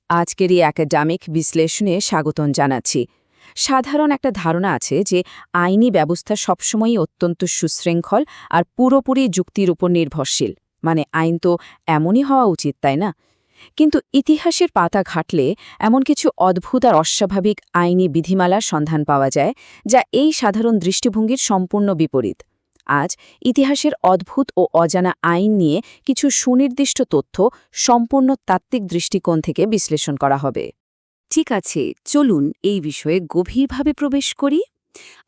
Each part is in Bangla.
আজকের এই একাডেমিক বিশ্লেষণে স্বাগতম জানাচ্ছি। সাধারণ একটা ধারণা আছে যে আইনি ব্যবস্থা সবসময়ই অত্যন্ত সুশৃঙ্খল আর পুরোপুরি যুক্তির উপর নির্ভরশীল, মানে আইন তো এমনই হওয়া উচিত, তাই না? কিন্তু ইতিহাসের পাতা ঘাটলে এমন কিছু অদ্ভুত আর অস্বাভাবিক আইনি বিধিমালার সন্ধান পাওয়া যায়, যা এই সাধারণ দৃষ্টিভঙ্গির সম্পূর্ণ বিপরীত। আজ ইতিহাসের অদ্ভুত ও অজানা আইন নিয়ে কিছু সুনির্দিষ্ট তথ্য সম্পূর্ণ তাত্ত্বিক দৃষ্টিকোণ থেকে বিশ্লেষণ করা হবে। ঠিক আছে, চলুন এই বিষয়ে গভীরভাবে প্রবেশ করি।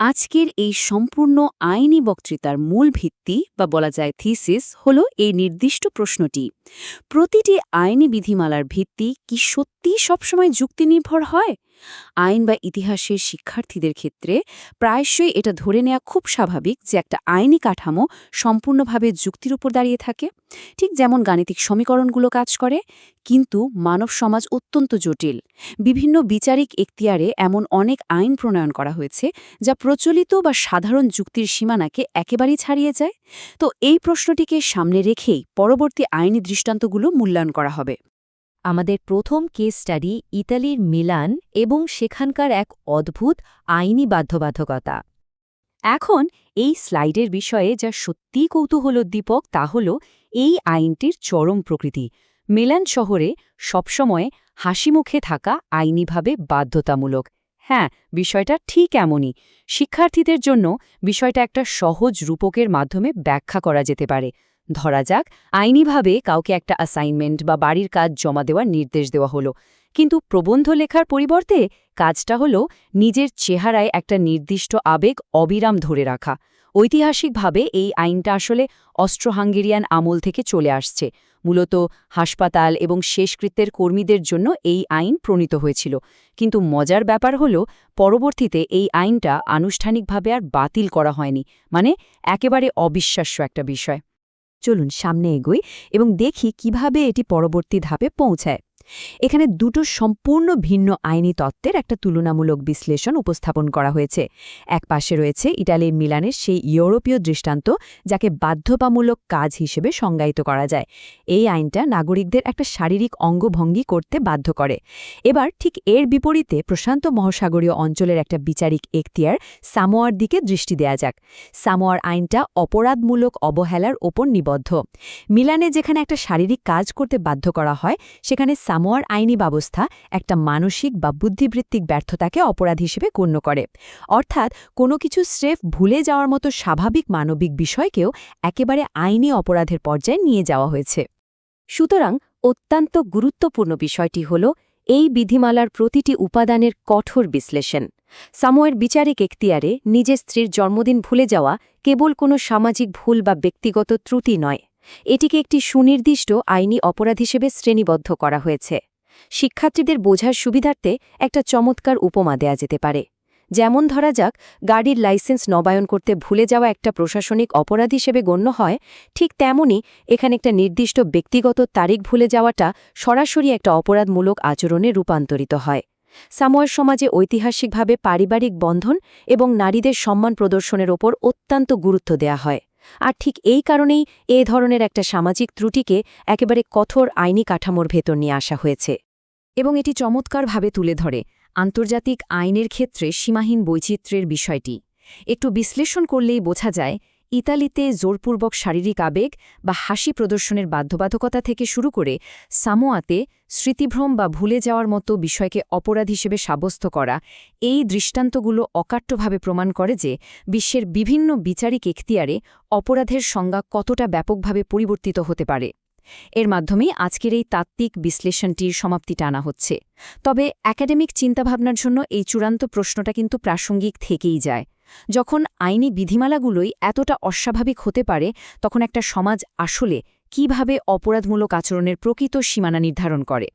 আজকের এই সম্পূর্ণ আইনি বক্তৃতার মূল ভিত্তি বা বলা যায় থিসিস হল এই নির্দিষ্ট প্রশ্নটি: প্রতিটি আইনি বিধিমালার ভিত্তি কি সত্যিই সবসময় যুক্তিনির্ভর হয়? আইন বা ইতিহাসের শিক্ষার্থীদের ক্ষেত্রে প্রায়শই এটা ধরে নেওয়া খুব স্বাভাবিক যে একটা আইনি কাঠামো সম্পূর্ণভাবে যুক্তির উপর দাঁড়িয়ে থাকে, ঠিক যেমন গাণিতিক সমীকরণগুলো কাজ করে। কিন্তু মানব সমাজ অত্যন্ত জটিল। বিভিন্ন বিচারিক এখতিয়ারে এমন অনেক আইন প্রণয়ন করা হয়েছে যা প্রচলিত বা সাধারণ যুক্তির সীমানাকে একেবারেই ছাড়িয়ে যায়। তো এই প্রশ্নটিকে সামনে রেখেই পরবর্তী আইনি দৃষ্টান্তগুলো মূল্যায়ন করা হবে। আমাদের প্রথম কেস স্টাডি ইতালির মিলান এবং সেখানকার এক অদ্ভুত আইনি বাধ্যবাধকতা। এখন এই স্লাইডের বিষয়ে যা সত্যিই কৌতূহলোদ্দীপক তা হল এই আইনটির চরম প্রকৃতি। মিলান শহরে সবসময় হাসিমুখে থাকা আইনিভাবে বাধ্যতামূলক। হ্যাঁ, বিষয়টা ঠিক এমনই। শিক্ষার্থীদের জন্য বিষয়টা একটা সহজ রূপকের মাধ্যমে ব্যাখ্যা করা যেতে পারে। ধরা যাক, আইনিভাবে কাউকে একটা অ্যাসাইনমেন্ট বা বাড়ির কাজ জমা দেওয়ার নির্দেশ দেওয়া হলো, কিন্তু প্রবন্ধ লেখার পরিবর্তে কাজটা হলো নিজের চেহারায় একটা নির্দিষ্ট আবেগ অবিরাম ধরে রাখা। ঐতিহাসিকভাবে এই আইনটা আসলে অস্ট্রো-হাঙ্গেরিয়ান আমল থেকে চলে আসছে। মূলত হাসপাতাল এবং শেষকৃত্যের কর্মীদের জন্য এই আইন প্রণীত হয়েছিল। কিন্তু মজার ব্যাপার হল, পরবর্তীতে এই আইনটা আনুষ্ঠানিকভাবে আর বাতিল করা হয়নি। মানে একেবারে অবিশ্বাস্য একটা বিষয়। চলুন সামনে এগোই এবং দেখি কিভাবে এটি পরবর্তী ধাপে পৌঁছায়। এখানে দুটো সম্পূর্ণ ভিন্ন আইনি তত্ত্বের একটা তুলনামূলক বিশ্লেষণ উপস্থাপন করা হয়েছে। এক পাশে রয়েছে ইটালির মিলানের সেই ইউরোপীয় দৃষ্টান্ত যাকে বাধ্যতামূলক কাজ হিসেবে সংজ্ঞায়িত করা যায়। এই আইনটা নাগরিকদের একটা শারীরিক অঙ্গভঙ্গি করতে বাধ্য করে। এবার ঠিক এর বিপরীতে প্রশান্ত মহাসাগরীয় অঞ্চলের একটা বিচারিক এখতিয়ার সামোয়ার দিকে দৃষ্টি দেয়া যাক। সামোয়ার আইনটা অপরাধমূলক অবহেলার ওপর নিবদ্ধ। মিলানে যেখানে একটা শারীরিক কাজ করতে বাধ্য করা হয়, সেখানে সামোয়ার আইনি ব্যবস্থা একটা মানসিক বা বুদ্ধিবৃত্তিক ব্যর্থতাকে অপরাধ হিসেবে গণ্য করে। অর্থাৎ কোনো কিছু স্রেফ ভুলে যাওয়ার মতো স্বাভাবিক মানবিক বিষয়কেও একেবারে আইনি অপরাধের পর্যায়ে নিয়ে যাওয়া হয়েছে। সুতরাং অত্যন্ত গুরুত্বপূর্ণ বিষয়টি হল এই বিধিমালার প্রতিটি উপাদানের কঠোর বিশ্লেষণ। সামোয়ার বিচারিক এখতিয়ারে নিজের স্ত্রীর জন্মদিন ভুলে যাওয়া কেবল কোনো সামাজিক ভুল বা ব্যক্তিগত ত্রুটি নয়, এটিকে একটি সুনির্দিষ্ট আইনি অপরাধ হিসেবে শ্রেণীবদ্ধ করা হয়েছে। শিক্ষার্থীদের বোঝার সুবিধার্থে একটা চমৎকার উপমা দেয়া যেতে পারে। যেমন ধরা যাক, গাড়ির লাইসেন্স নবায়ন করতে ভুলে যাওয়া একটা প্রশাসনিক অপরাধ হিসেবে গণ্য হয়, ঠিক তেমনি এখানে একটা নির্দিষ্ট ব্যক্তিগত তারিখ ভুলে যাওয়াটা সরাসরি একটা অপরাধমূলক আচরণে রূপান্তরিত হয়। সামোয়ার সমাজে ঐতিহাসিকভাবে পারিবারিক বন্ধন এবং নারীদের সম্মান প্রদর্শনের ওপর অত্যন্ত গুরুত্ব দেয়া হয়। আর ঠিক এই কারণেই এ ধরনের একটা সামাজিক ত্রুটিকে একেবারে কঠোর আইনি কাঠামোর ভেতর নিয়ে আসা হয়েছে। এবং এটি চমৎকারভাবে তুলে ধরে আন্তর্জাতিক আইনের ক্ষেত্রে সীমাহীন বৈচিত্র্যের বিষয়টি। একটু বিশ্লেষণ করলেই বোঝা যায়, ইতালিতে জোরপূর্বক শারীরিক আবেগ বা হাসি প্রদর্শনের বাধ্যবাধকতা থেকে শুরু করে সামোয়াতে স্মৃতিভ্রম বা ভুলে যাওয়ার মতো বিষয়কে অপরাধ হিসেবে সাব্যস্ত করা, এই দৃষ্টান্তগুলো অকাট্যভাবে প্রমাণ করে যে বিশ্বের বিভিন্ন বিচারিক এখতিয়ারে অপরাধের সংজ্ঞা কতটা ব্যাপকভাবে পরিবর্তিত হতে পারে। এর মাধ্যমেই আজকের এই তাত্ত্বিক বিশ্লেষণটির সমাপ্তি টানা হচ্ছে। তবে একাডেমিক চিন্তাভাবনার জন্য এই চূড়ান্ত প্রশ্নটা কিন্তু প্রাসঙ্গিক থেকেই যায়। যখন আইনি বিধিমালাগুলোই এতটা অস্বাভাবিক হতে পারে, তখন একটা সমাজ আসলে কিভাবে অপরাধমূলক আচরণের প্রকৃত সীমানা নির্ধারণ করে?